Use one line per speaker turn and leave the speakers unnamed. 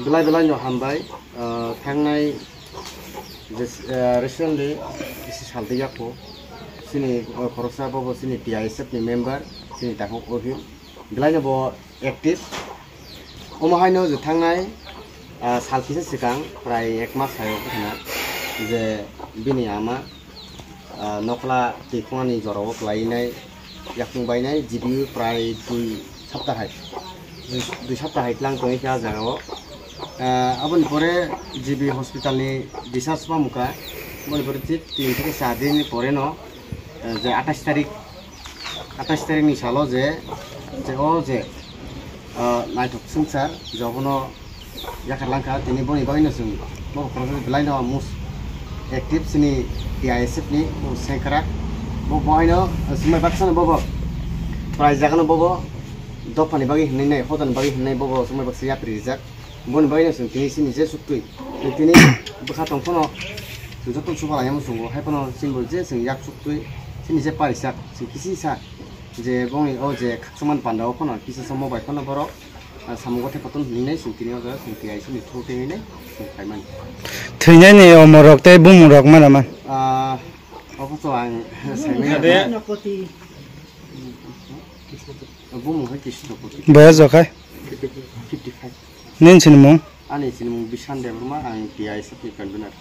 Belai-belai hambai thangnai recently isi salti yakko sini khorosa bobo sini TISF ni member sini takho ohim belai bo active omahaino je thangnai salti se sikang prai 1 mas hayo khana je bini ama nokla tikhani jorao klainai yakungbainai jibi prai 2 saptah hai 2 saptah hai lang toi kya jagao abon pore jibi hospital ni discharge pamuka mon pore 3 থেকে 4 din pore no je 28 tarik ni salo je naitok sungsar jobono yakarlangka tini boni bagino sung bo khoro belai no mus active sini TISF ni sekra bo boino sumai baksan bobo prai jagano bobo dopani bagi hinai hodan bagi hinai bobo sumai baksa ya prizak bon bagino sung tini sini je suktui tini bkhatong phono joton subala yam sungo haipono simbol je sung yak suktui sini je parisak sing kisi sa je boni o je khaksaman pandao phono kisi sa mobile phono boro samugote patun hinai sung tini oga sung TISF ni thute hinai sung khaiman
theinai ni omorok te bumurok manaman
opo ang saimena de bumu ha kishnopoti
bayaz okai
55
nin sinmung
ani sinmung bisan de burma ang TISF ni convener